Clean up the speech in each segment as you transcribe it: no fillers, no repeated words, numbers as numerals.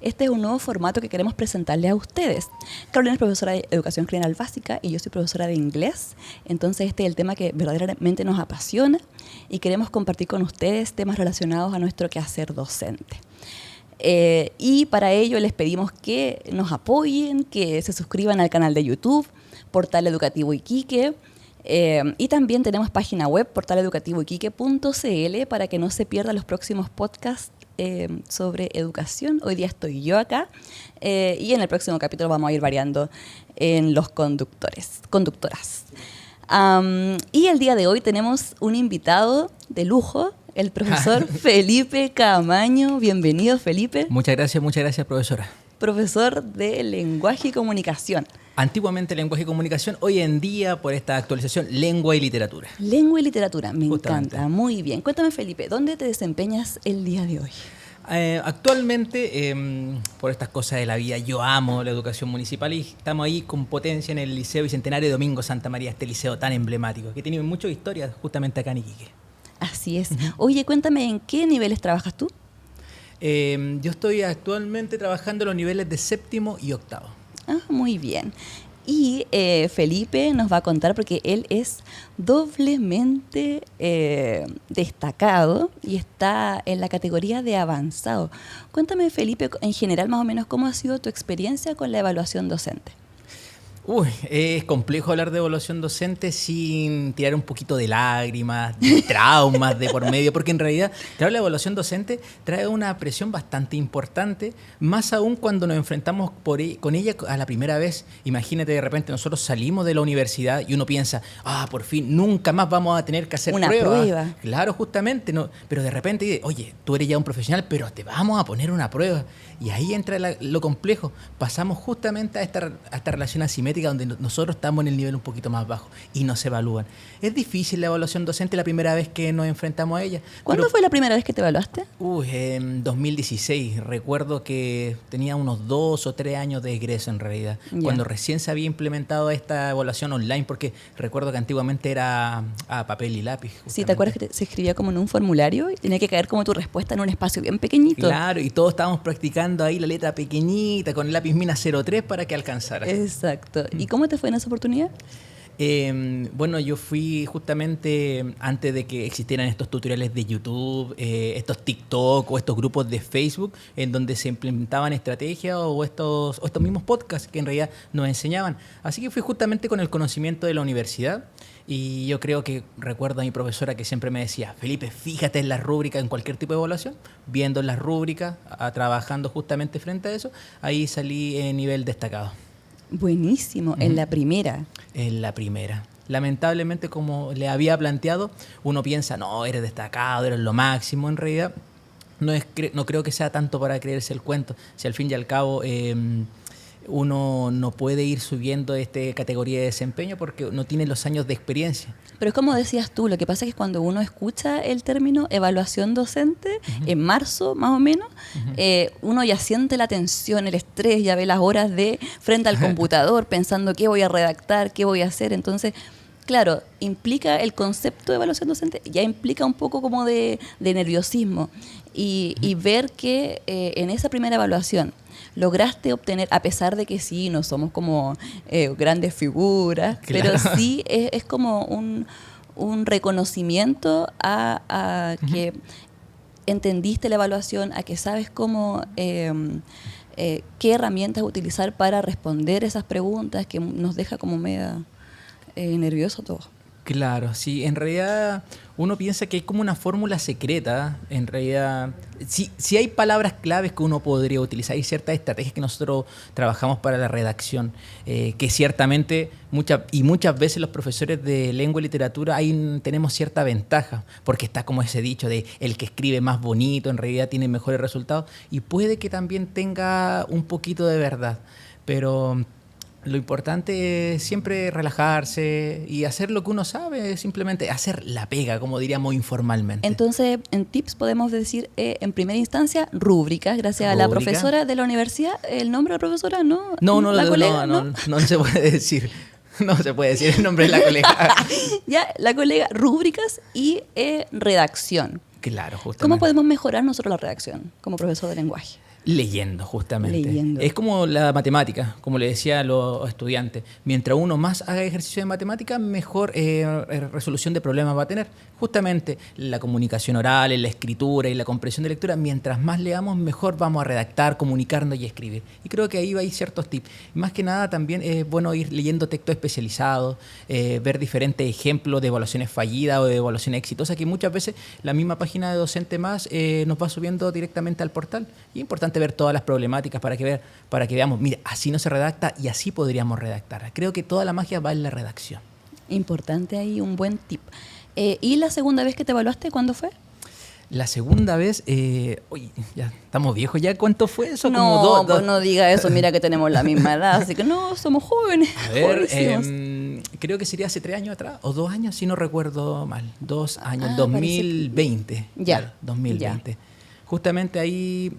Este es un nuevo formato que queremos presentarle a ustedes. Carolina es profesora de Educación General Básica y yo soy profesora de Inglés. Entonces este es el tema que verdaderamente nos apasiona y queremos compartir con ustedes temas relacionados a nuestro quehacer docente. Y para ello les pedimos que nos apoyen, que se suscriban al canal de YouTube, Portal Educativo Iquique. Y también tenemos página web, portaleducativoiquique.cl, para que no se pierdan los próximos podcasts sobre educación. Hoy día estoy yo acá y en el próximo capítulo vamos a ir variando en los conductoras. Y el día de hoy tenemos un invitado de lujo, el profesor Felipe Camaño. Bienvenido, Felipe. Muchas gracias, profesora. Profesor de Lenguaje y Comunicación. Antiguamente Lenguaje y Comunicación, hoy en día, por esta actualización, Lengua y Literatura. Lengua y Literatura, me Justamente. encanta. Muy bien. Cuéntame, Felipe, ¿dónde te desempeñas el día de hoy? Actualmente, por estas cosas de la vida, yo amo la educación municipal y estamos ahí con potencia en el Liceo Bicentenario de Domingo Santa María, este liceo tan emblemático, que tiene muchas historias justamente acá en Iquique. Así es. Oye, cuéntame, ¿en qué niveles trabajas tú? Yo estoy actualmente trabajando en los niveles de 7º y 8º. Muy bien. Y Felipe nos va a contar, porque él es doblemente destacado y está en la categoría de avanzado. Cuéntame, Felipe, en general, más o menos, ¿cómo ha sido tu experiencia con la evaluación docente? Es complejo hablar de evaluación docente sin tirar un poquito de lágrimas, de traumas de por medio, porque en realidad, claro, la evaluación docente trae una presión bastante importante, más aún cuando nos enfrentamos con ella a la primera vez. Imagínate, de repente nosotros salimos de la universidad y uno piensa, por fin, nunca más vamos a tener que hacer una pruebas. Prueba. Claro, justamente, no, pero de repente dice, oye, tú eres ya un profesional, pero te vamos a poner una prueba. Y ahí entra lo complejo. Pasamos justamente a esta relación asimétrica donde nosotros estamos en el nivel un poquito más bajo y nos evalúan. Es difícil la evaluación docente la primera vez que nos enfrentamos a ella. ¿Cuándo fue la primera vez que te evaluaste? En 2016. Recuerdo que tenía unos 2 o 3 años de egreso en realidad. Ya. Cuando recién se había implementado esta evaluación online, porque recuerdo que antiguamente era a papel y lápiz. Justamente. Sí, ¿te acuerdas que se escribía como en un formulario y tenía que caer como tu respuesta en un espacio bien pequeñito? Claro, y todos estábamos practicando ahí la letra pequeñita con el lápiz mina 03 para que alcanzara. Exacto. ¿Y cómo te fue en esa oportunidad? Bueno, yo fui justamente antes de que existieran estos tutoriales de YouTube, estos TikTok o estos grupos de Facebook en donde se implementaban estrategias o estos mismos podcasts que en realidad nos enseñaban. Así que fui justamente con el conocimiento de la universidad y yo creo que recuerdo a mi profesora que siempre me decía, Felipe, fíjate en las rúbricas en cualquier tipo de evaluación, viendo las rúbricas, trabajando justamente frente a eso, ahí salí en nivel destacado. Buenísimo, en la primera. En la primera. Lamentablemente, como le había planteado, uno piensa, no, eres destacado, eres lo máximo. En realidad, no creo que sea tanto para creerse el cuento. Si al fin y al cabo uno no puede ir subiendo esta categoría de desempeño porque no tiene los años de experiencia. Pero es como decías tú, lo que pasa es que cuando uno escucha el término evaluación docente, en marzo más o menos, uno ya siente la tensión, el estrés, ya ve las horas de frente al computador pensando qué voy a redactar, qué voy a hacer. Entonces, claro, implica el concepto de evaluación docente, ya implica un poco como de nerviosismo. Y ver que en esa primera evaluación lograste obtener, a pesar de que sí, no somos como grandes figuras, claro, pero sí es como un reconocimiento a que entendiste la evaluación, a que sabes cómo qué herramientas utilizar para responder esas preguntas, que nos deja como media nervioso todo. Claro, sí, en realidad uno piensa que hay como una fórmula secreta, en realidad sí hay palabras claves que uno podría utilizar, hay ciertas estrategias que nosotros trabajamos para la redacción, que ciertamente muchas veces los profesores de lengua y literatura ahí tenemos cierta ventaja, porque está como ese dicho de el que escribe más bonito en realidad tiene mejores resultados, y puede que también tenga un poquito de verdad, pero lo importante es siempre relajarse y hacer lo que uno sabe, simplemente hacer la pega, como diríamos informalmente. Entonces, en tips podemos decir, en primera instancia, rúbricas, gracias a la profesora de la universidad. ¿El nombre de la profesora? No, no se puede decir. No se puede decir el nombre de la colega. Ya, la colega, rúbricas y redacción. Claro, justamente. ¿Cómo podemos mejorar nosotros la redacción como profesor de lenguaje? Leyendo, justamente. Leyendo. Es como la matemática, como le decía a los estudiantes. Mientras uno más haga ejercicio de matemática, mejor resolución de problemas va a tener. Justamente la comunicación oral, la escritura y la comprensión de lectura, mientras más leamos, mejor vamos a redactar, comunicarnos y escribir. Y creo que ahí hay ciertos tips. Más que nada también es bueno ir leyendo textos especializados, ver diferentes ejemplos de evaluaciones fallidas o de evaluaciones exitosas, que muchas veces la misma página de Docente Más nos va subiendo directamente al portal. Y es importante ver todas las problemáticas para que veamos, mira, así no se redacta y así podríamos redactar. Creo que toda la magia va en la redacción. Importante ahí, un buen tip. ¿Y la segunda vez que te evaluaste, cuándo fue? La segunda vez, oye, ya estamos viejos ya, ¿cuánto fue eso? No, Como pues no diga eso, mira que tenemos la misma edad, así que no, somos jóvenes. A ver, jovencísimos. creo que sería hace 3 años atrás, o 2 años, si no recuerdo mal. 2 años, Ah, 2020. Ya, Claro, 2020. ya. Justamente ahí,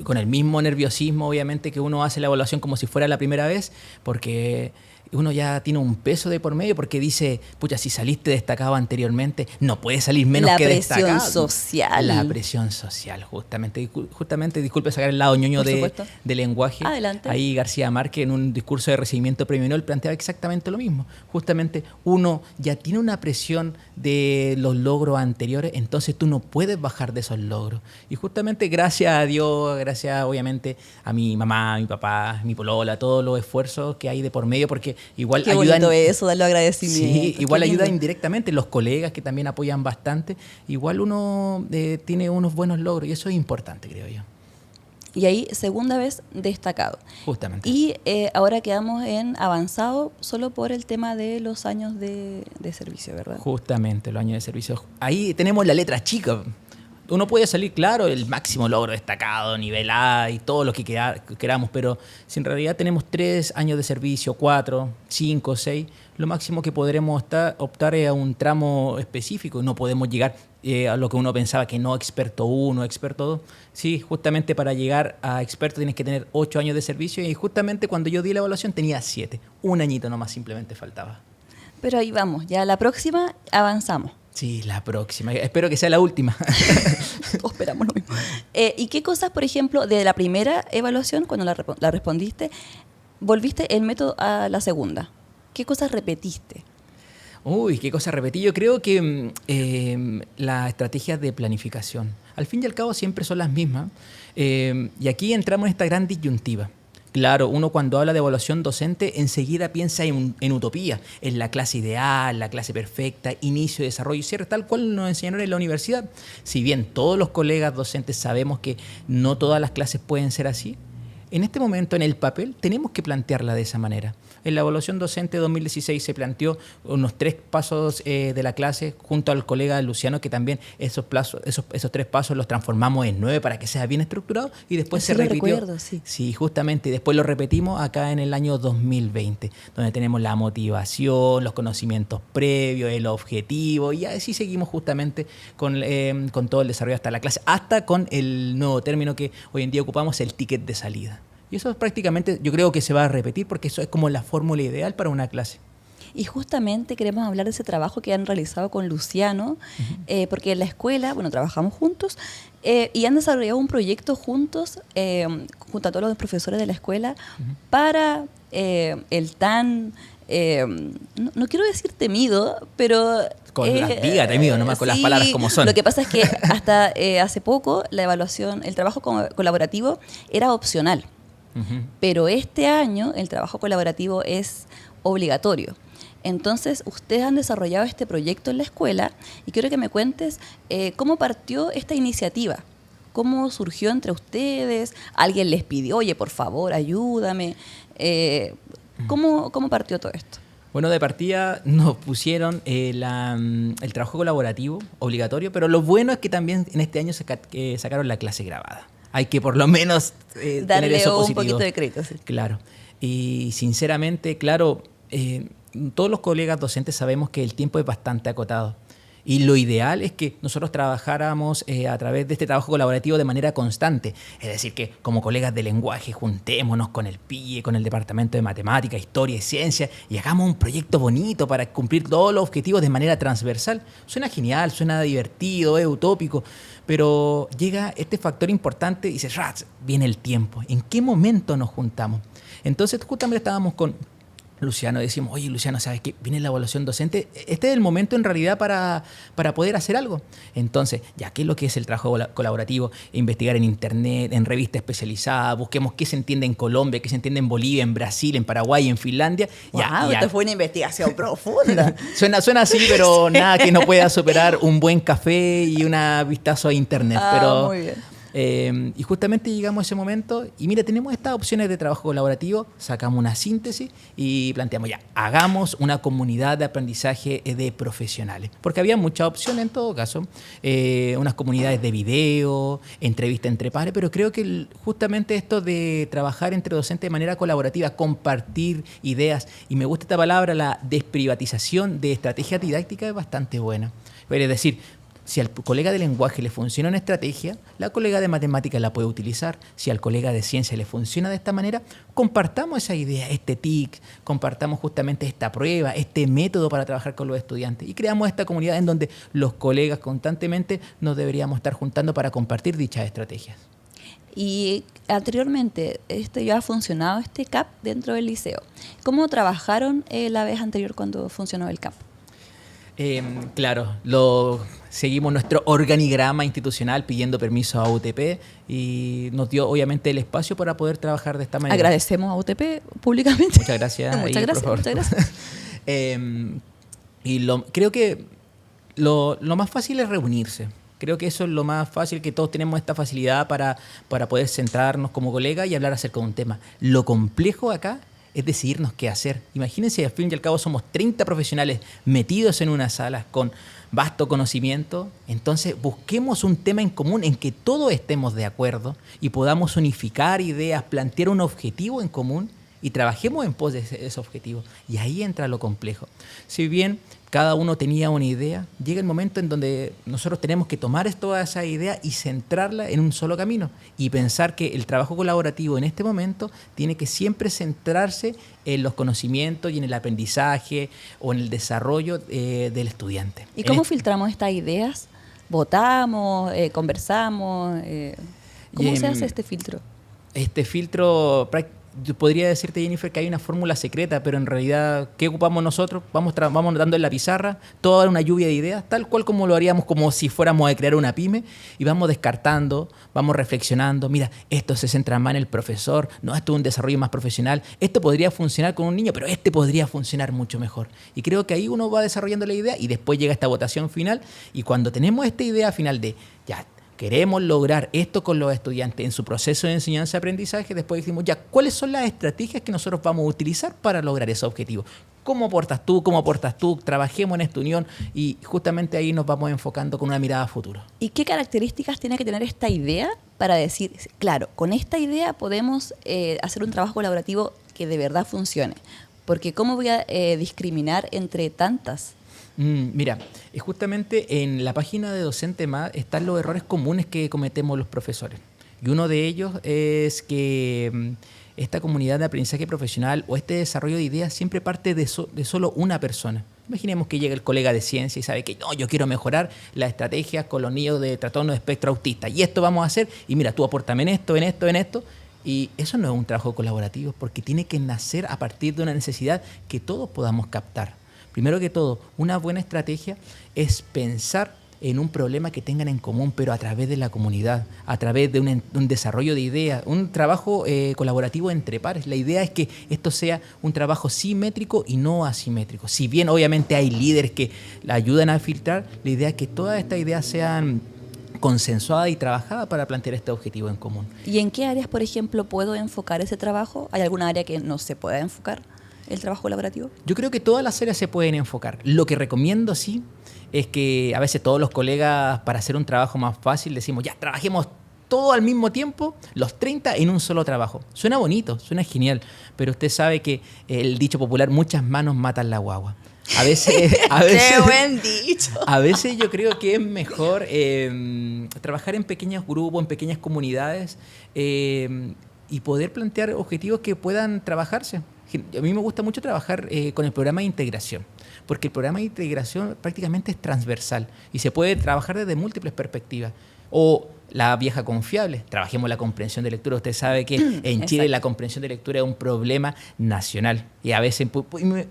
con el mismo nerviosismo, obviamente, que uno hace la evaluación como si fuera la primera vez, porque uno ya tiene un peso de por medio, porque dice, pucha, si saliste destacado anteriormente, no puedes salir menos La que presión destacado. social. La presión social, justamente. Justamente, disculpe sacar el lado ñoño Por supuesto. de lenguaje. Adelante. Ahí García Márquez, en un discurso de recibimiento premio Nobel, planteaba exactamente lo mismo. Justamente uno ya tiene una presión de los logros anteriores, entonces tú no puedes bajar de esos logros. Y justamente gracias a Dios, gracias obviamente a mi mamá, a mi papá, a mi polola, todos los esfuerzos que hay de por medio, porque igual Qué ayudan. bonito eso, darle agradecimiento. Sí, igual Qué ayuda lindo. indirectamente, los colegas que también apoyan bastante, igual uno tiene unos buenos logros y eso es importante, creo yo. Y ahí, segunda vez, destacado. Justamente. Y ahora quedamos en avanzado solo por el tema de los años de servicio, ¿verdad? Justamente, los años de servicio. Ahí tenemos la letra chica. Uno puede salir, claro, el máximo logro destacado, nivel A y todo lo que queramos, pero si en realidad tenemos 3 años de servicio, 4, 5, 6, lo máximo que podremos optar es a un tramo específico. No podemos llegar a lo que uno pensaba que no, experto 1, experto 2. Sí, justamente para llegar a experto tienes que tener 8 años de servicio y justamente cuando yo di la evaluación tenía 7. Un añito nomás simplemente faltaba. Pero ahí vamos, ya la próxima avanzamos. Sí, la próxima. Espero que sea la última. Todos esperamos lo mismo. ¿Y qué cosas, por ejemplo, de la primera evaluación, cuando la respondiste, volviste el método a la segunda? ¿Qué cosas repetiste? Uy, qué cosa repetí. Yo creo que las estrategias de planificación, al fin y al cabo, siempre son las mismas. Y aquí entramos en esta gran disyuntiva. Claro, uno cuando habla de evaluación docente enseguida piensa en utopía, en la clase ideal, la clase perfecta, inicio, desarrollo y cierre, tal cual nos enseñaron en la universidad. Si bien todos los colegas docentes sabemos que no todas las clases pueden ser así, en este momento, en el papel, tenemos que plantearla de esa manera. En la evaluación docente 2016 se planteó unos 3 pasos de la clase junto al colega Luciano, que también esos 3 pasos los transformamos en 9 para que sea bien estructurado y después Así se lo repitió. recuerdo, sí. Sí, justamente. Y después lo repetimos acá en el año 2020, donde tenemos la motivación, los conocimientos previos, el objetivo, y así seguimos justamente con todo el desarrollo hasta la clase, hasta con el nuevo término que hoy en día ocupamos, el ticket de salida. Y eso prácticamente yo creo que se va a repetir porque eso es como la fórmula ideal para una clase. Y justamente queremos hablar de ese trabajo que han realizado con Luciano, porque en la escuela, bueno, trabajamos juntos y han desarrollado un proyecto juntos, junto a todos los profesores de la escuela, para el tan, no quiero decir temido, pero... Diga temido, nomás con las palabras como son. Lo que pasa es que hasta hace poco la evaluación, el trabajo colaborativo era opcional. Pero este año el trabajo colaborativo es obligatorio. Entonces, ustedes han desarrollado este proyecto en la escuela y quiero que me cuentes cómo partió esta iniciativa. ¿Cómo surgió entre ustedes? ¿Alguien les pidió, oye, por favor, ayúdame? ¿Cómo partió todo esto? Bueno, de partida nos pusieron el trabajo colaborativo obligatorio, pero lo bueno es que también en este año sacaron la clase grabada. Hay que por lo menos tener eso positivo. Un poquito de crédito. Sí. Claro. Y sinceramente, claro, todos los colegas docentes sabemos que el tiempo es bastante acotado. Y lo ideal es que nosotros trabajáramos a través de este trabajo colaborativo de manera constante. Es decir, que como colegas de lenguaje juntémonos con el PIE, con el Departamento de Matemática, Historia y Ciencia y hagamos un proyecto bonito para cumplir todos los objetivos de manera transversal. Suena genial, suena divertido, es utópico, pero llega este factor importante y dice, ¡ras! Viene el tiempo. ¿En qué momento nos juntamos? Entonces justamente estábamos con Luciano, decimos, oye Luciano, ¿sabes qué? Viene la evaluación docente, este es el momento en realidad para poder hacer algo. Entonces, ya, ¿qué es lo que es el trabajo colaborativo? Investigar en internet, en revistas especializadas, busquemos qué se entiende en Colombia, qué se entiende en Bolivia, en Brasil, en Paraguay, en Finlandia. Wow, esto fue una investigación profunda. Suena así, pero nada que no pueda superar un buen café y un vistazo a internet. Pero, muy bien. Y justamente llegamos a ese momento y mira, tenemos estas opciones de trabajo colaborativo, sacamos una síntesis y planteamos ya, hagamos una comunidad de aprendizaje de profesionales. Porque había muchas opciones en todo caso, unas comunidades de video, entrevista entre pares, pero creo que justamente esto de trabajar entre docentes de manera colaborativa, compartir ideas, y me gusta esta palabra, la desprivatización de estrategias didácticas es bastante buena. Es decir, si al colega de lenguaje le funciona una estrategia, la colega de matemáticas la puede utilizar. Si al colega de ciencia le funciona de esta manera, compartamos esa idea, este TIC, compartamos justamente esta prueba, este método para trabajar con los estudiantes y creamos esta comunidad en donde los colegas constantemente nos deberíamos estar juntando para compartir dichas estrategias. Y anteriormente, ya ha funcionado este CAP dentro del liceo. ¿Cómo trabajaron la vez anterior cuando funcionó el CAP? Claro, seguimos nuestro organigrama institucional pidiendo permiso a UTP y nos dio obviamente el espacio para poder trabajar de esta manera. Agradecemos a UTP públicamente. Muchas gracias. Muchas gracias. Creo que lo más fácil es reunirse. Creo que eso es lo más fácil, que todos tenemos esta facilidad para poder centrarnos como colegas y hablar acerca de un tema. Lo complejo acá es decidirnos qué hacer. Imagínense, al fin y al cabo somos 30 profesionales metidos en una sala con vasto conocimiento. Entonces busquemos un tema en común en que todos estemos de acuerdo y podamos unificar ideas, plantear un objetivo en común y trabajemos en pos de ese objetivo. Y ahí entra lo complejo. Si bien cada uno tenía una idea, llega el momento en donde nosotros tenemos que tomar toda esa idea y centrarla en un solo camino y pensar que el trabajo colaborativo en este momento tiene que siempre centrarse en los conocimientos y en el aprendizaje o en el desarrollo del estudiante. ¿Y cómo filtramos estas ideas? ¿Votamos? ¿Conversamos? ¿Cómo se hace este filtro? Este filtro, yo podría decirte, Jennifer, que hay una fórmula secreta, pero en realidad, ¿qué ocupamos nosotros? Vamos dando en la pizarra toda una lluvia de ideas, tal cual como lo haríamos como si fuéramos a crear una pyme, y vamos descartando, vamos reflexionando. Mira, esto se centra más en el profesor, no, esto es un desarrollo más profesional, esto podría funcionar con un niño, pero este podría funcionar mucho mejor. Y creo que ahí uno va desarrollando la idea y después llega esta votación final, y cuando tenemos esta idea final de, ya, queremos lograr esto con los estudiantes en su proceso de enseñanza-aprendizaje, después decimos, ya, ¿cuáles son las estrategias que nosotros vamos a utilizar para lograr ese objetivo? ¿Cómo aportas tú? ¿Cómo aportas tú? Trabajemos en esta unión y justamente ahí nos vamos enfocando con una mirada a futuro. ¿Y qué características tiene que tener esta idea para decir, claro, con esta idea podemos hacer un trabajo colaborativo que de verdad funcione? Porque ¿cómo voy a discriminar entre tantas? Mira, justamente en la página de Docente Más están los errores comunes que cometemos los profesores. Y uno de ellos es que esta comunidad de aprendizaje profesional o este desarrollo de ideas siempre parte de solo una persona. Imaginemos que llega el colega de ciencia y sabe que no, yo quiero mejorar las estrategias con los niños de trastorno de espectro autista. Y esto vamos a hacer. Y mira, tú apórtame en esto, en esto, en esto. Y eso no es un trabajo colaborativo porque tiene que nacer a partir de una necesidad que todos podamos captar. Primero que todo, una buena estrategia es pensar en un problema que tengan en común, pero a través de la comunidad, a través de un desarrollo de ideas, un trabajo colaborativo entre pares. La idea es que esto sea un trabajo simétrico y no asimétrico. Si bien obviamente hay líderes que la ayudan a filtrar, la idea es que todas estas ideas sean consensuadas y trabajadas para plantear este objetivo en común. ¿Y en qué áreas, por ejemplo, puedo enfocar ese trabajo? ¿Hay alguna área que no se pueda enfocar el trabajo colaborativo? Yo creo que todas las áreas se pueden enfocar. Lo que recomiendo, sí, es que a veces todos los colegas, para hacer un trabajo más fácil, decimos, ya, trabajemos todo al mismo tiempo, los 30 en un solo trabajo. Suena bonito, suena genial, pero usted sabe que el dicho popular, muchas manos matan la guagua. A veces, ¡Qué buen dicho! a veces yo creo que es mejor trabajar en pequeños grupos, en pequeñas comunidades y poder plantear objetivos que puedan trabajarse. A mí me gusta mucho trabajar con el programa de integración, porque el programa de integración prácticamente es transversal y se puede trabajar desde múltiples perspectivas. O la vieja confiable, trabajemos la comprensión de lectura. Usted sabe que en Chile la comprensión de lectura es un problema nacional y a veces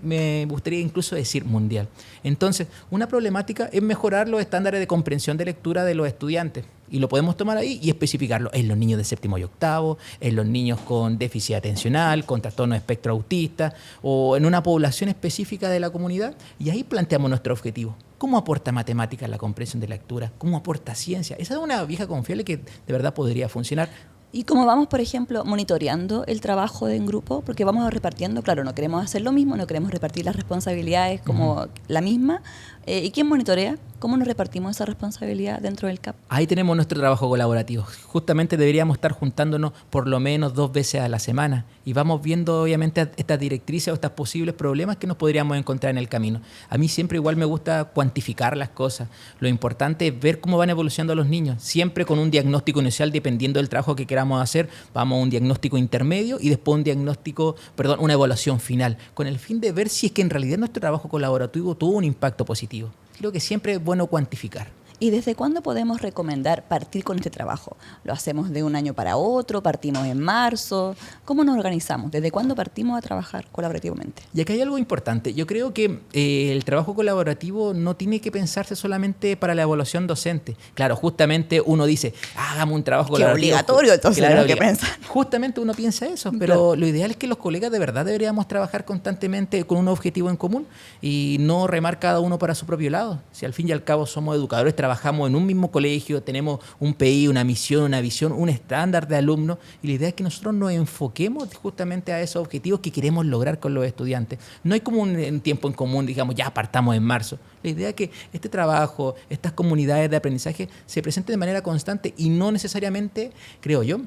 me gustaría incluso decir mundial. Entonces, una problemática es mejorar los estándares de comprensión de lectura de los estudiantes. Y lo podemos tomar ahí y especificarlo en los niños de séptimo y octavo, en los niños con déficit atencional, con trastorno de espectro autista o en una población específica de la comunidad. Y ahí planteamos nuestro objetivo. ¿Cómo aporta matemáticas la comprensión de lectura? ¿Cómo aporta ciencia? Esa es una vieja confiable que de verdad podría funcionar. Y como vamos, por ejemplo, monitoreando el trabajo en grupo, porque vamos repartiendo, claro, no queremos hacer lo mismo, no queremos repartir las responsabilidades como la misma. ¿Y quién monitorea? ¿Cómo nos repartimos esa responsabilidad dentro del CAP? Ahí tenemos nuestro trabajo colaborativo. Justamente deberíamos estar juntándonos por lo menos 2 veces a la semana y vamos viendo obviamente estas directrices o estos posibles problemas que nos podríamos encontrar en el camino. A mí siempre igual me gusta cuantificar las cosas. Lo importante es ver cómo van evolucionando los niños, siempre con un diagnóstico inicial dependiendo del trabajo que queramos hacer. Vamos a un diagnóstico intermedio y después una evaluación final, con el fin de ver si es que en realidad nuestro trabajo colaborativo tuvo un impacto positivo. Creo que siempre es bueno cuantificar. ¿Y desde cuándo podemos recomendar partir con este trabajo? ¿Lo hacemos de un año para otro? ¿Partimos en marzo? ¿Cómo nos organizamos? ¿Desde cuándo partimos a trabajar colaborativamente? Y aquí hay algo importante. Yo creo que el trabajo colaborativo no tiene que pensarse solamente para la evaluación docente. Claro, justamente uno dice, hagamos un trabajo colaborativo. ¡Qué obligatorio! Entonces claro, que pensar. Justamente uno piensa eso, pero claro, lo ideal es que los colegas de verdad deberíamos trabajar constantemente con un objetivo en común y no remar cada uno para su propio lado. Si al fin y al cabo somos educadores, trabajamos en un mismo colegio, tenemos un PI, una misión, una visión, un estándar de alumnos y la idea es que nosotros nos enfoquemos justamente a esos objetivos que queremos lograr con los estudiantes. No hay como un tiempo en común, digamos, ya partamos en marzo. La idea es que este trabajo, estas comunidades de aprendizaje se presenten de manera constante y no necesariamente, creo yo,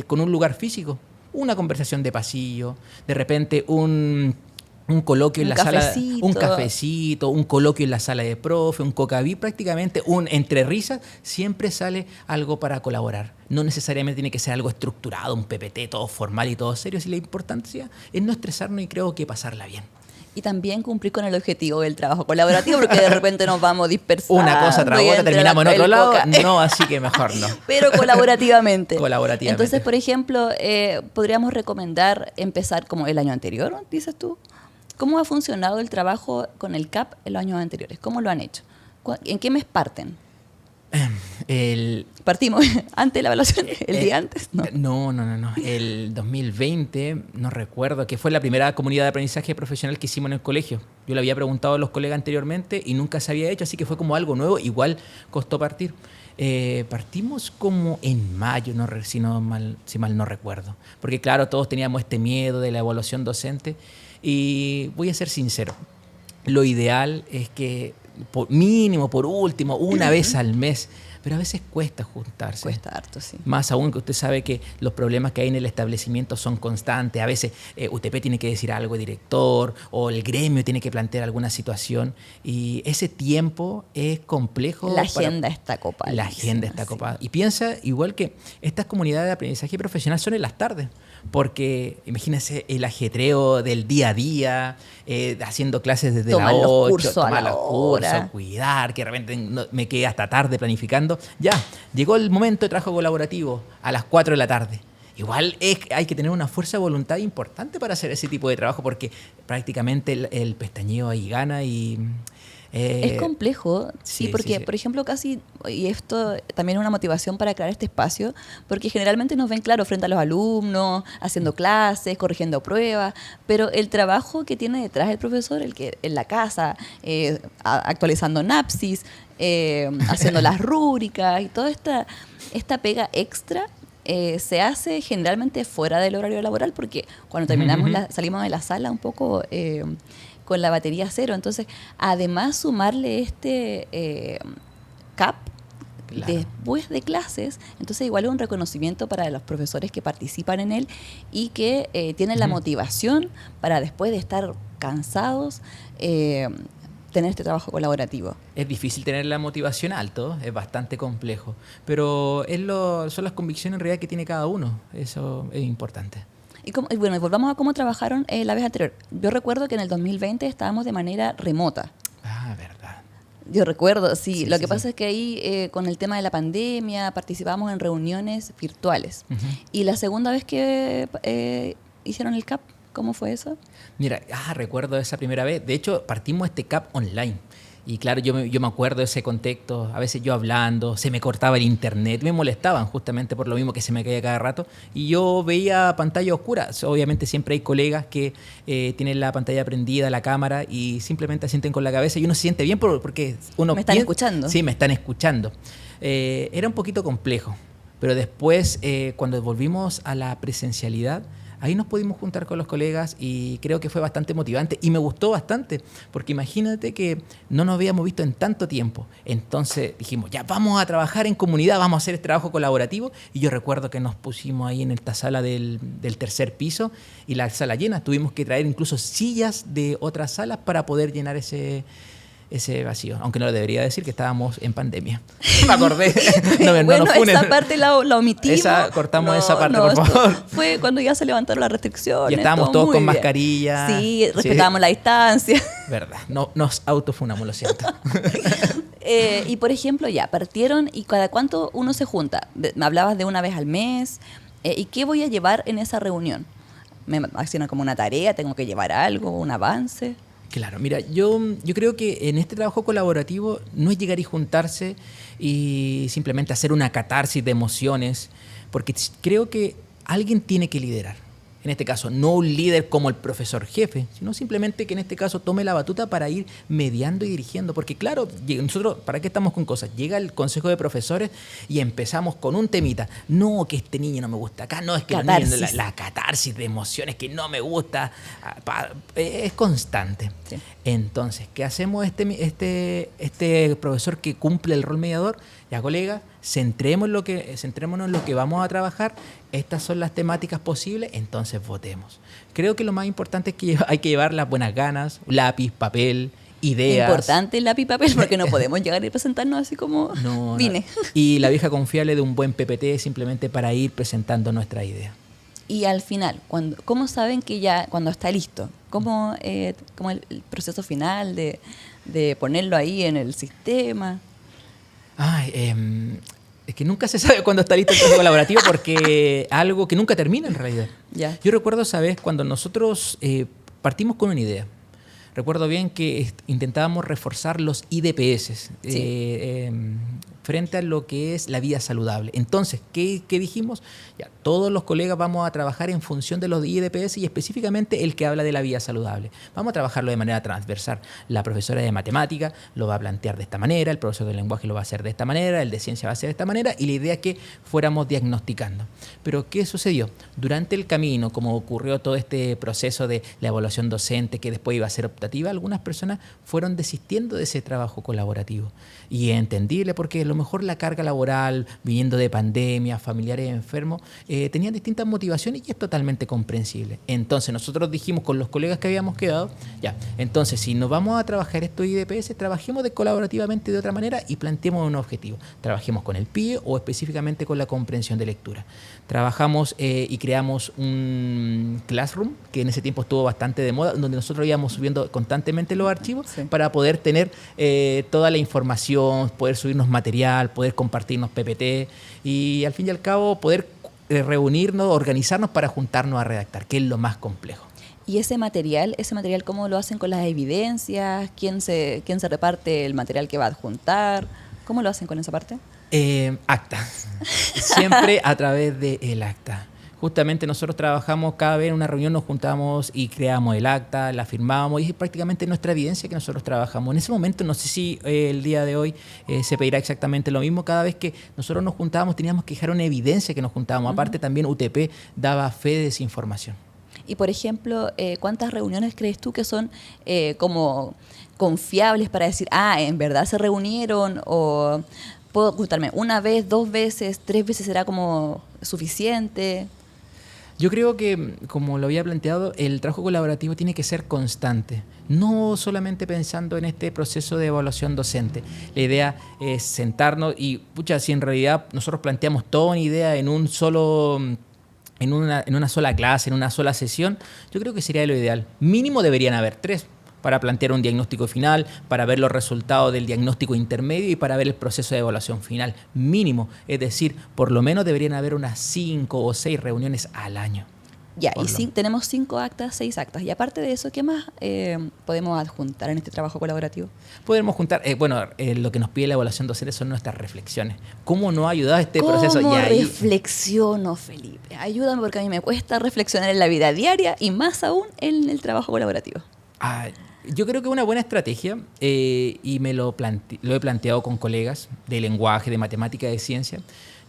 con un lugar físico. Una conversación de pasillo, de repente un coloquio en la sala, un cafecito, un coloquio en la sala de profe, un cocaví, prácticamente un entre risas, siempre sale algo para colaborar. No necesariamente tiene que ser algo estructurado, un PPT todo formal y todo serio, si la importancia es no estresarnos y creo que pasarla bien. Y también cumplir con el objetivo del trabajo colaborativo, porque de repente nos vamos dispersando. Una cosa tras otra, terminamos en otro lado, no, así que mejor no. Pero colaborativamente. Colaborativamente. Entonces, por ejemplo, podríamos recomendar empezar como el año anterior, dices tú. ¿Cómo ha funcionado el trabajo con el CAP en los años anteriores? ¿Cómo lo han hecho? ¿En qué mes parten? ¿Partimos antes de la evaluación? ¿El día antes? No. El 2020, no recuerdo, que fue la primera comunidad de aprendizaje profesional que hicimos en el colegio. Yo le había preguntado a los colegas anteriormente y nunca se había hecho, así que fue como algo nuevo. Igual costó partir. Partimos como en mayo, si mal no recuerdo. Porque claro, todos teníamos este miedo de la evaluación docente. Y voy a ser sincero, lo ideal es que por último, una vez al mes, pero a veces cuesta juntarse. Cuesta harto, sí. Más aún que usted sabe que los problemas que hay en el establecimiento son constantes. A veces UTP tiene que decir algo, director, o el gremio tiene que plantear alguna situación. Y ese tiempo es complejo. La agenda está copada. La agenda está copada. Y piensa igual que estas comunidades de aprendizaje profesional son en las tardes. Porque imagínense el ajetreo del día a día, haciendo clases desde las 8, tomar los cursos, cuidar, que de repente me quedé hasta tarde planificando. Ya, llegó el momento de trabajo colaborativo a las 4 de la tarde. Igual hay que tener una fuerza de voluntad importante para hacer ese tipo de trabajo porque prácticamente el pestañeo ahí gana y... es complejo, sí, porque, sí. Por ejemplo, y esto también es una motivación para crear este espacio, porque generalmente nos ven, claro, frente a los alumnos, haciendo clases, corrigiendo pruebas, pero el trabajo que tiene detrás el profesor, el que en la casa, actualizando NAPSIS, haciendo las rúbricas y toda esta pega extra, se hace generalmente fuera del horario laboral, porque cuando terminamos salimos de la sala un poco... con la batería cero. Entonces, además sumarle este CAP, Claro. después de clases. Entonces igual es un reconocimiento para los profesores que participan en él y que tienen la motivación para después de estar cansados tener este trabajo colaborativo. Es difícil tener la motivación alto, es bastante complejo, pero son las convicciones en realidad que tiene cada uno, eso es importante. Y bueno, volvamos a cómo trabajaron la vez anterior. Yo recuerdo que en el 2020 estábamos de manera remota. Ah, verdad. Yo recuerdo, sí. Sí, Lo sí, que pasa sí. es que ahí, con el tema de la pandemia, participamos en reuniones virtuales. Ujú. Y la segunda vez que hicieron el CAP, ¿cómo fue eso? Mira, recuerdo esa primera vez. De hecho, partimos este CAP online. Y claro, yo me acuerdo de ese contexto. A veces yo hablando, se me cortaba el internet. Me molestaban justamente por lo mismo que se me caía cada rato. Y yo veía pantalla oscura. Obviamente siempre hay colegas que tienen la pantalla prendida, la cámara, y simplemente asienten con la cabeza. Y uno se siente bien porque uno ¿Me están escuchando? Sí, me están escuchando. Era un poquito complejo. Pero después, cuando volvimos a la presencialidad, ahí nos pudimos juntar con los colegas y creo que fue bastante motivante y me gustó bastante, porque imagínate que no nos habíamos visto en tanto tiempo. Entonces dijimos, ya vamos a trabajar en comunidad, vamos a hacer este trabajo colaborativo. Y yo recuerdo que nos pusimos ahí en esta sala del tercer piso y la sala llena. Tuvimos que traer incluso sillas de otras salas para poder llenar ese vacío, aunque no lo debería decir que estábamos en pandemia. Me acordé. Bueno, nos funen. esa parte la omitimos. Cortamos esa parte, por favor. Fue cuando ya se levantaron las restricciones. Y estábamos todo todos muy con bien. mascarilla. Sí, respetábamos la distancia. Verdad, no, nos autofunamos, lo siento. Y por ejemplo, ya partieron y cada cuánto uno se junta. Me hablabas de una vez al mes. ¿Y qué voy a llevar en esa reunión? ¿Me asignan como una tarea? ¿Tengo que llevar algo? ¿Un avance? Claro, mira, yo creo que en este trabajo colaborativo no es llegar y juntarse y simplemente hacer una catarsis de emociones, porque creo que alguien tiene que liderar. En este caso, no un líder como el profesor jefe, sino simplemente que en este caso tome la batuta para ir mediando y dirigiendo. Porque claro, nosotros, ¿para qué estamos con cosas? Llega el consejo de profesores y empezamos con un temita. No, que este niño no me gusta acá. No, es que la catarsis de emociones que no me gusta. Es constante. Sí. Entonces, ¿qué hacemos este profesor que cumple el rol mediador? Ya, colega, centrémonos en lo que vamos a trabajar. Estas son las temáticas posibles, entonces votemos. Creo que lo más importante es que hay que llevar las buenas ganas, lápiz, papel, ideas. Importante el lápiz y papel, porque no podemos llegar y presentarnos así como vine. Y la vieja confiable de un buen PPT simplemente para ir presentando nuestra idea. Y al final, ¿cómo saben que ya cuando está listo? ¿Cómo el proceso final de ponerlo ahí en el sistema? Es que nunca se sabe cuándo está listo el trabajo colaborativo porque algo que nunca termina en realidad. Ya. Yo recuerdo, ¿sabes? Cuando nosotros partimos con una idea. Recuerdo bien que intentábamos reforzar los IDPS frente a lo que es la vida saludable. Entonces, ¿qué dijimos? Ya, todos los colegas vamos a trabajar en función de los IDPS y específicamente el que habla de la vida saludable. Vamos a trabajarlo de manera transversal. La profesora de matemática lo va a plantear de esta manera, el profesor de lenguaje lo va a hacer de esta manera, el de ciencia va a hacer de esta manera y la idea es que fuéramos diagnosticando. Pero, ¿qué sucedió? Durante el camino, como ocurrió todo este proceso de la evaluación docente que después iba a ser optativa, algunas personas fueron desistiendo de ese trabajo colaborativo. Y es entendible porque a lo mejor la carga laboral, viniendo de pandemia, familiares enfermos, tenían distintas motivaciones y es totalmente comprensible. Entonces nosotros dijimos con los colegas que habíamos quedado, ya, entonces si nos vamos a trabajar estos IDPS, trabajemos colaborativamente de otra manera y planteemos un objetivo. Trabajemos con el PIE o específicamente con la comprensión de lectura. Trabajamos y creamos un Classroom, que en ese tiempo estuvo bastante de moda, donde nosotros íbamos subiendo constantemente los archivos para poder tener toda la información, poder subirnos material, poder compartirnos PPT y al fin y al cabo poder reunirnos, organizarnos para juntarnos a redactar, que es lo más complejo. ¿Y ese material, cómo lo hacen con las evidencias? ¿Quién se reparte el material que va a adjuntar? ¿Cómo lo hacen con esa parte? Acta. Siempre a través del acta. Justamente nosotros trabajamos cada vez en una reunión, nos juntamos y creamos el acta, la firmábamos y es prácticamente nuestra evidencia que nosotros trabajamos. En ese momento, no sé si el día de hoy se pedirá exactamente lo mismo. Cada vez que nosotros nos juntábamos teníamos que dejar una evidencia que nos juntábamos. Aparte también UTP daba fe de esa información. Y por ejemplo, ¿cuántas reuniones crees tú que son como confiables para decir, en verdad se reunieron? O ¿Puedo juntarme una vez, 2 veces, 3 veces será como suficiente? Yo creo que, como lo había planteado, el trabajo colaborativo tiene que ser constante, no solamente pensando en este proceso de evaluación docente. La idea es sentarnos y, pucha, si en realidad nosotros planteamos toda una idea en un solo... En una sola clase, en una sola sesión, yo creo que sería lo ideal. Mínimo deberían haber 3 para plantear un diagnóstico final, para ver los resultados del diagnóstico intermedio y para ver el proceso de evaluación final. Mínimo, es decir, por lo menos deberían haber unas 5 o 6 reuniones al año. Ya, y tenemos 5 actas, 6 actas. Y aparte de eso, ¿qué más podemos adjuntar en este trabajo colaborativo? Podemos juntar, lo que nos pide la evaluación docente son nuestras reflexiones. ¿Cómo nos ha ayudado este proceso? ¿Cómo Y ahí, reflexiono, Felipe? Ayúdame porque a mí me cuesta reflexionar en la vida diaria y más aún en el trabajo colaborativo. Yo creo que es una buena estrategia y lo he planteado con colegas de lenguaje, de matemática, de ciencia.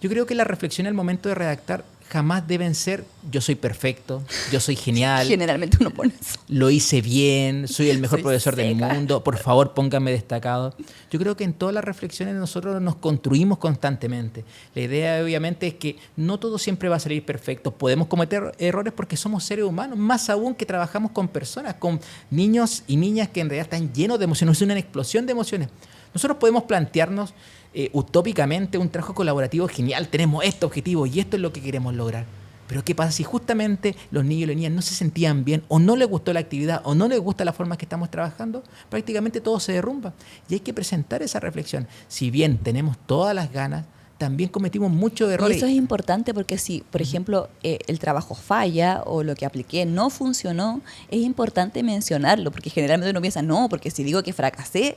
Yo creo que la reflexión al momento de redactar jamás deben ser yo soy perfecto, yo soy genial. Generalmente uno pone eso. Lo hice bien, soy el mejor profesor del seca. mundo, por favor pónganme destacado. Yo creo que en todas las reflexiones nosotros nos construimos constantemente. La idea obviamente es que no todo siempre va a salir perfecto. Podemos cometer errores porque somos seres humanos, más aún que trabajamos con personas, con niños y niñas que en realidad están llenos de emociones, es una explosión de emociones. Nosotros podemos plantearnos utópicamente un trabajo colaborativo genial, tenemos este objetivo y esto es lo que queremos lograr. Pero ¿qué pasa si justamente los niños y las niñas no se sentían bien o no les gustó la actividad o no les gusta la forma que estamos trabajando? Prácticamente todo se derrumba y hay que presentar esa reflexión. Si bien tenemos todas las ganas, también cometimos muchos errores. Y eso es importante porque si, por ejemplo, el trabajo falla o lo que apliqué no funcionó, es importante mencionarlo porque generalmente uno piensa, no, porque si digo que fracasé,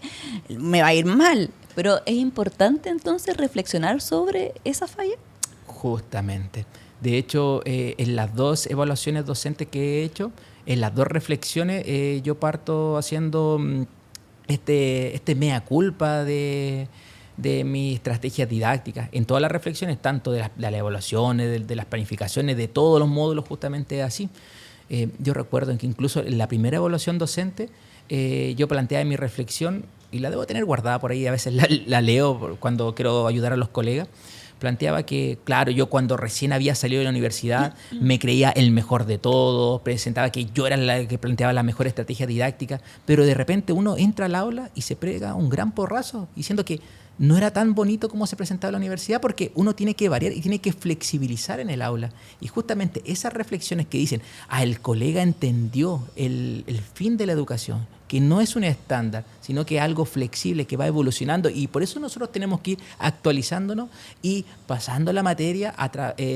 me va a ir mal. Pero es importante entonces reflexionar sobre esa falla. Justamente. De hecho, en las 2 evaluaciones docentes que he hecho, en las 2 reflexiones, yo parto haciendo este mea culpa de mis estrategias didácticas. En todas las reflexiones, tanto de las evaluaciones, de las planificaciones, de todos los módulos, justamente así. Yo recuerdo que incluso en la primera evaluación docente, yo planteaba mi reflexión, y la debo tener guardada por ahí, a veces la leo cuando quiero ayudar a los colegas. Planteaba que, claro, yo cuando recién había salido de la universidad me creía el mejor de todos, presentaba que yo era la que planteaba la mejor estrategia didáctica, pero de repente uno entra al aula y se pega un gran porrazo diciendo que no era tan bonito como se presentaba en la universidad porque uno tiene que variar y tiene que flexibilizar en el aula. Y justamente esas reflexiones que dicen, el colega entendió el fin de la educación, que no es un estándar, sino que es algo flexible, que va evolucionando y por eso nosotros tenemos que ir actualizándonos y pasando la materia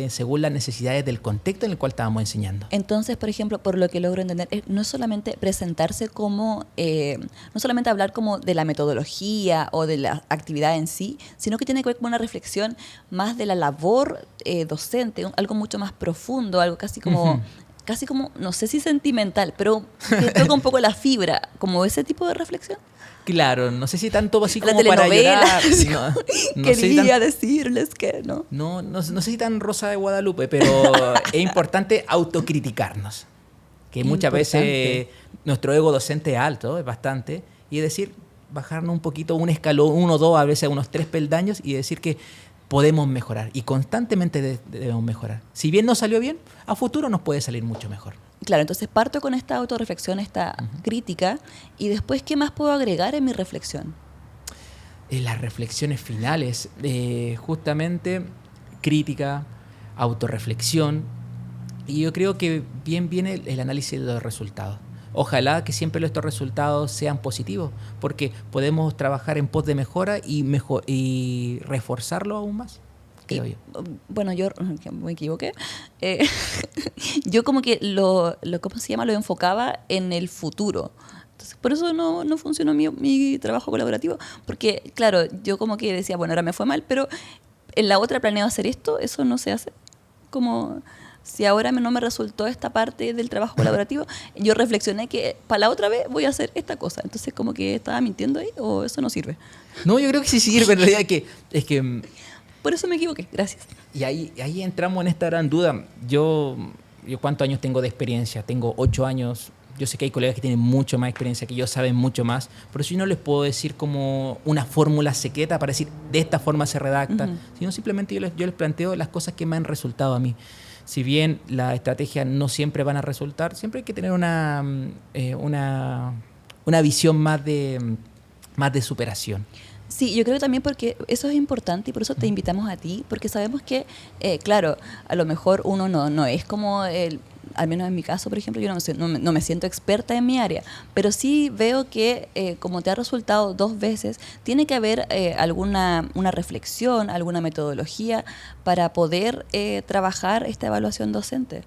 según las necesidades del contexto en el cual estábamos enseñando. Entonces, por ejemplo, por lo que logro entender, no es solamente presentarse como, no solamente hablar como de la metodología o de la actividad en sí, sino que tiene que ver con una reflexión más de la labor docente, algo mucho más profundo, algo casi como... Casi como, no sé si sentimental, pero que toca un poco la fibra, como ese tipo de reflexión. Claro, no sé si tanto así La como para llorar. No quería decirles que no. No sé si tan Rosa de Guadalupe, pero es importante autocriticarnos. Que muchas veces nuestro ego docente es alto, es bastante, y es decir, bajarnos un poquito, un escalón, 1, 2, a veces unos 3 peldaños, y decir que podemos mejorar y constantemente debemos mejorar. Si bien nos salió bien, a futuro nos puede salir mucho mejor. Claro, entonces parto con esta autorreflexión, esta crítica, y después, ¿qué más puedo agregar en mi reflexión? Las reflexiones finales, justamente crítica, autorreflexión, y yo creo que bien viene el análisis de los resultados. Ojalá que siempre estos resultados sean positivos, porque podemos trabajar en pos de mejora y reforzarlo aún más, creo yo. Bueno, yo me equivoqué. Yo como que ¿cómo se llama? Lo enfocaba en el futuro. Entonces, por eso no funcionó mi trabajo colaborativo, porque, claro, yo como que decía, bueno, ahora me fue mal, pero en la otra planeo hacer esto, eso no se hace. Como... Si ahora no me resultó esta parte del trabajo colaborativo, yo reflexioné que para la otra vez voy a hacer esta cosa. Entonces, como que estaba mintiendo ahí o eso no sirve. No, yo creo que sí sirve. En realidad es que por eso me equivoqué. Gracias. Y ahí entramos en esta gran duda. Yo ¿cuántos años tengo de experiencia? Tengo 8 años Yo sé que hay colegas que tienen mucho más experiencia que yo, saben mucho más, por eso yo no les puedo decir como una fórmula secreta para decir de esta forma se redacta, sino simplemente yo les planteo las cosas que me han resultado a mí. Si bien las estrategias no siempre van a resultar, siempre hay que tener una visión más de superación. Sí, yo creo también porque eso es importante y por eso te invitamos a ti, porque sabemos que, claro, a lo mejor uno no es como al menos en mi caso, por ejemplo, yo no me siento experta en mi área, pero sí veo que como te ha resultado 2 veces, tiene que haber una reflexión, alguna metodología para poder trabajar esta evaluación docente.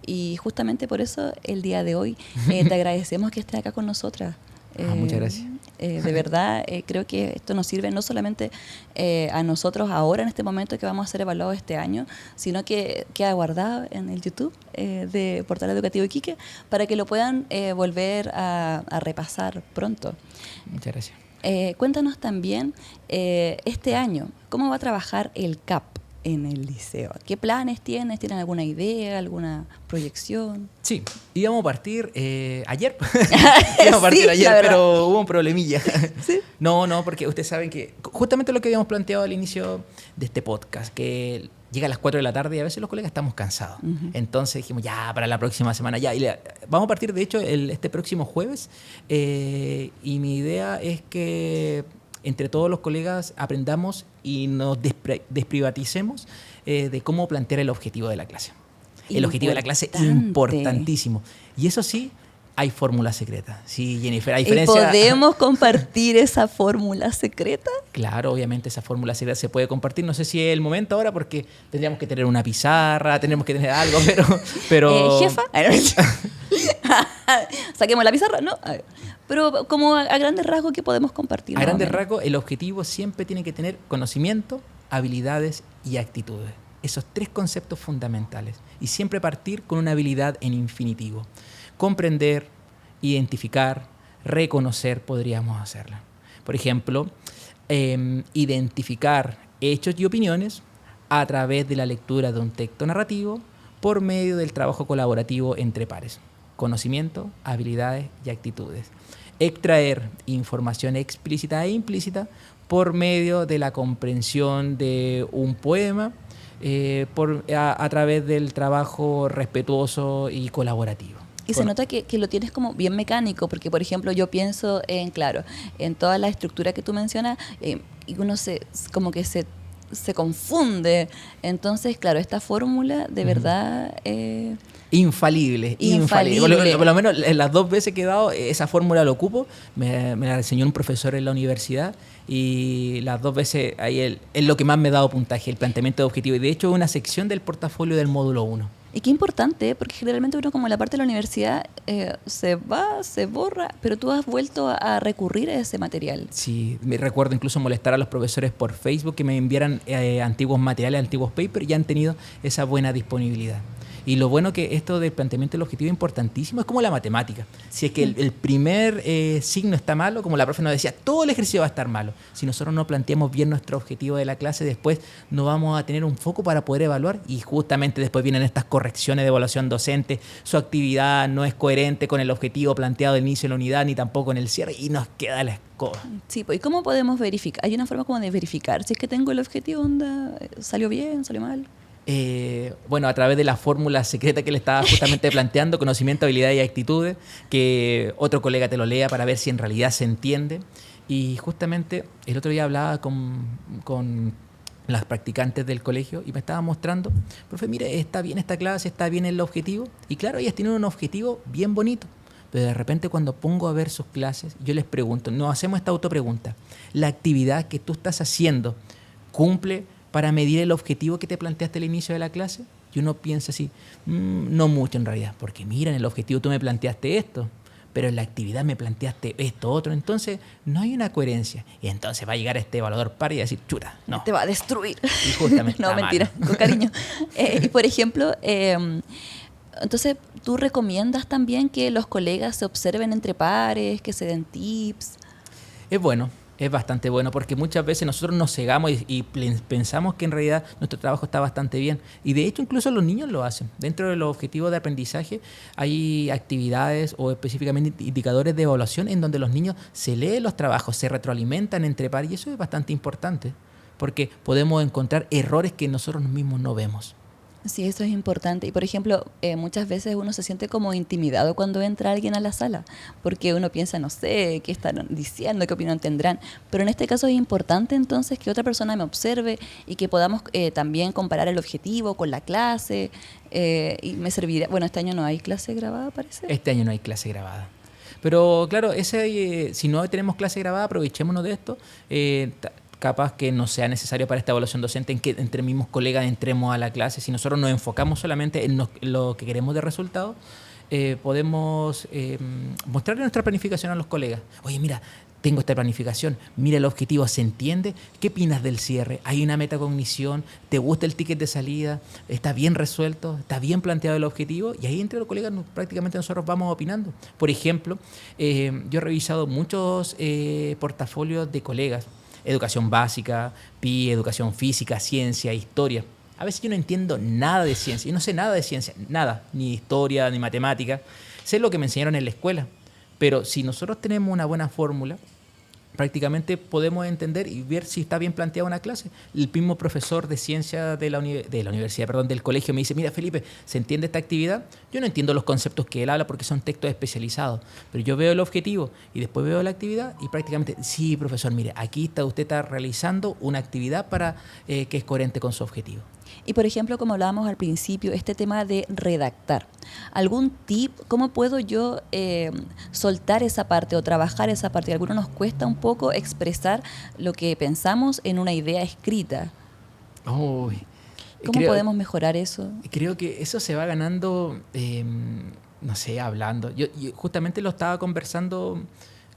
Y justamente por eso el día de hoy te agradecemos que estés acá con nosotras. Muchas gracias. De verdad, creo que esto nos sirve no solamente a nosotros ahora en este momento que vamos a ser evaluados este año, sino que queda guardado en el YouTube de Portal Educativo Iquique para que lo puedan volver a repasar pronto. Muchas gracias. Cuéntanos también este año, ¿cómo va a trabajar el CAP en el liceo? ¿Qué planes tienes? ¿Tienen alguna idea, alguna proyección? Sí, íbamos a partir ayer. Íbamos a partir ayer, pero hubo un problemilla. ¿Sí? No, porque ustedes saben que justamente lo que habíamos planteado al inicio de este podcast, que llega a las 4 de la tarde y a veces los colegas estamos cansados. Entonces dijimos, ya, para la próxima semana, ya. Vamos a partir, de hecho, este próximo jueves. Y mi idea es que entre todos los colegas aprendamos y nos desprivaticemos de cómo plantear el objetivo de la clase. El objetivo de la clase es importantísimo. Y eso sí, hay fórmula secreta. Sí, Jennifer, a diferencia... ¿Y podemos compartir esa fórmula secreta? Claro, obviamente esa fórmula secreta se puede compartir. No sé si es el momento ahora porque tendríamos que tener una pizarra, tendríamos que tener algo, pero... ¿Jefa? Saquemos la pizarra, ¿no? Pero como a grandes rasgos, ¿qué podemos compartir? A grandes rasgos, el objetivo siempre tiene que tener conocimiento, habilidades y actitudes. Esos 3 conceptos fundamentales. Y siempre partir con una habilidad en infinitivo. Comprender, identificar, reconocer, podríamos hacerla. Por ejemplo, identificar hechos y opiniones a través de la lectura de un texto narrativo por medio del trabajo colaborativo entre pares. Conocimiento, habilidades y actitudes. Extraer información explícita e implícita por medio de la comprensión de un poema a través del trabajo respetuoso y colaborativo. Y se nota que lo tienes como bien mecánico, porque por ejemplo yo pienso en toda la estructura que tú mencionas, y uno se confunde. Entonces, claro, esta fórmula de verdad... Infalible. Por lo menos las 2 veces que he dado esa fórmula lo ocupo, me la enseñó un profesor en la universidad y las 2 veces ahí es lo que más me ha dado puntaje, el planteamiento de objetivo. Y de hecho es una sección del portafolio del módulo 1. Y qué importante, porque generalmente uno como en la parte de la universidad se borra, pero tú has vuelto a recurrir a ese material. Sí, me recuerdo incluso molestar a los profesores por Facebook que me enviaran antiguos materiales, antiguos papers, y han tenido esa buena disponibilidad. Y lo bueno que esto del planteamiento del objetivo es importantísimo, es como la matemática. Si es que el primer signo está malo, como la profe nos decía, todo el ejercicio va a estar malo. Si nosotros no planteamos bien nuestro objetivo de la clase, después no vamos a tener un foco para poder evaluar y justamente después vienen estas correcciones de evaluación docente, su actividad no es coherente con el objetivo planteado al inicio de la unidad ni tampoco en el cierre y nos queda la escoba. Sí, pues ¿y cómo podemos verificar? ¿Hay una forma como de verificar si es que tengo el objetivo, salió bien, salió mal? Bueno, a través de la fórmula secreta que le estaba justamente planteando, conocimiento, habilidades y actitudes, que otro colega te lo lea para ver si en realidad se entiende. Y justamente el otro día hablaba con las practicantes del colegio y me estaba mostrando, profe, mire, está bien esta clase, está bien el objetivo. Y claro, ellas tienen un objetivo bien bonito. Pero de repente cuando pongo a ver sus clases, yo les pregunto, nos hacemos esta autopregunta, ¿la actividad que tú estás haciendo cumple para medir el objetivo que te planteaste al inicio de la clase? Y uno piensa así, no mucho en realidad, porque mira, en el objetivo tú me planteaste esto, pero en la actividad me planteaste esto otro, entonces no hay una coherencia. Y entonces va a llegar este evaluador par y a decir, chuta, no. Te va a destruir. Y justamente no, mentira, con cariño. Y por ejemplo, entonces tú recomiendas también que los colegas se observen entre pares, que se den tips. Es bueno. Es bastante bueno porque muchas veces nosotros nos cegamos y pensamos que en realidad nuestro trabajo está bastante bien. Y de hecho incluso los niños lo hacen. Dentro de los objetivos de aprendizaje hay actividades o específicamente indicadores de evaluación en donde los niños se leen los trabajos, se retroalimentan entre pares y eso es bastante importante porque podemos encontrar errores que nosotros mismos no vemos. Sí, eso es importante. Y por ejemplo, muchas veces uno se siente como intimidado cuando entra alguien a la sala, porque uno piensa, no sé, qué están diciendo, qué opinión tendrán. Pero en este caso es importante entonces que otra persona me observe y que podamos también comparar el objetivo con la clase. Y me serviría, bueno, este año no hay clase grabada, parece. Este año no hay clase grabada. Pero claro, si no tenemos clase grabada, aprovechémonos de esto. Capaz que no sea necesario para esta evaluación docente en que entre mismos colegas entremos a la clase. Si nosotros nos enfocamos solamente en lo que queremos de resultados, podemos mostrarle nuestra planificación a los colegas. Oye, mira, tengo esta planificación, mira el objetivo, ¿se entiende? ¿Qué opinas del cierre? ¿Hay una metacognición? ¿Te gusta el ticket de salida? ¿Está bien resuelto? ¿Está bien planteado el objetivo? Y ahí entre los colegas prácticamente nosotros vamos opinando. Por ejemplo, yo he revisado muchos portafolios de colegas. Educación básica, PI, educación física, ciencia, historia. A veces yo no entiendo nada de ciencia. Yo no sé nada de ciencia, nada. Ni historia, ni matemática. Sé lo que me enseñaron en la escuela. Pero si nosotros tenemos una buena fórmula, prácticamente podemos entender y ver si está bien planteada una clase. El mismo profesor de ciencia de la universidad, del colegio me dice, mira Felipe, ¿se entiende esta actividad? Yo no entiendo los conceptos que él habla porque son textos especializados, pero yo veo el objetivo y después veo la actividad y prácticamente, sí profesor, mire, aquí usted está realizando una actividad para que es coherente con su objetivo. Y por ejemplo, como hablábamos al principio, este tema de redactar. ¿Algún tip? ¿Cómo puedo yo soltar esa parte o trabajar esa parte? A algunos nos cuesta un poco expresar lo que pensamos en una idea escrita. Uy, ¿Cómo podemos mejorar eso? Creo que eso se va ganando, no sé, hablando. Yo justamente lo estaba conversando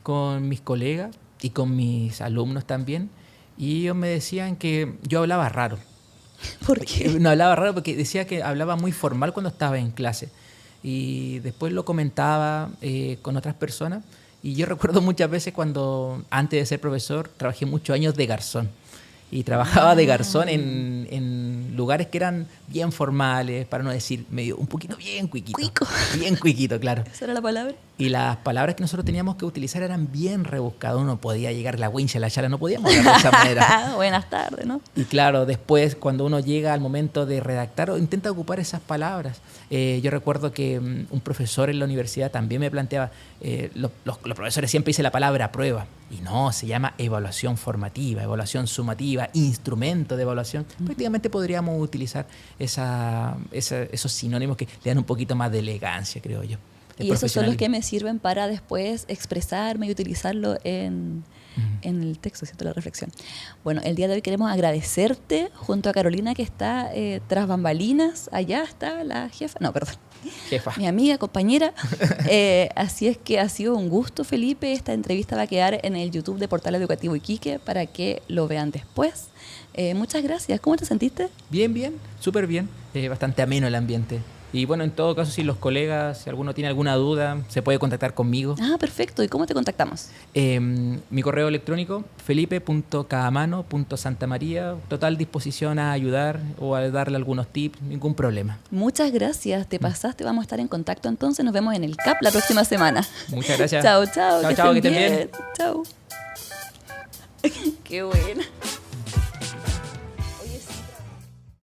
con mis colegas y con mis alumnos también, y ellos me decían que yo hablaba raro. ¿Por qué? No hablaba raro porque decía que hablaba muy formal cuando estaba en clase. Y después lo comentaba con otras personas. Y yo recuerdo muchas veces cuando, antes de ser profesor, trabajé muchos años de garzón. Y trabajaba de garzón en lugares que eran bien formales, para no decir medio, un poquito bien cuiquito. Cuico. Bien cuiquito, claro. ¿Esa era la palabra? Y las palabras que nosotros teníamos que utilizar eran bien rebuscadas. Uno podía llegar la wincha, la chala, no podíamos hablar de esa manera. Buenas tardes, ¿no? Y claro, después cuando uno llega al momento de redactar, intenta ocupar esas palabras. Yo recuerdo que un profesor en la universidad también me planteaba, los profesores siempre dicen la palabra prueba. Y no, se llama evaluación formativa, evaluación sumativa, instrumento de evaluación. Prácticamente podríamos utilizar esos sinónimos que le dan un poquito más de elegancia, creo yo. Y esos son los que me sirven para después expresarme y utilizarlo en el texto, ¿cierto? La reflexión. Bueno, el día de hoy queremos agradecerte junto a Carolina, que está tras bambalinas. Allá está la jefa. No, perdón. Jefa. Mi amiga, compañera. Así es que ha sido un gusto, Felipe. Esta entrevista va a quedar en el YouTube de Portal Educativo Iquique para que lo vean después. Muchas gracias. ¿Cómo te sentiste? Bien, bien. Súper bien. Bastante ameno el ambiente. Y bueno, en todo caso, si los colegas, si alguno tiene alguna duda, se puede contactar conmigo. Ah, perfecto. ¿Y cómo te contactamos? Mi correo electrónico, felipe.caamano.santamaría. Total disposición a ayudar o a darle algunos tips, ningún problema. Muchas gracias. Te pasaste. Vamos a estar en contacto entonces. Nos vemos en el CAP la próxima semana. Muchas gracias. Chao, chao. Chao, que estén bien. Chao. Qué buena.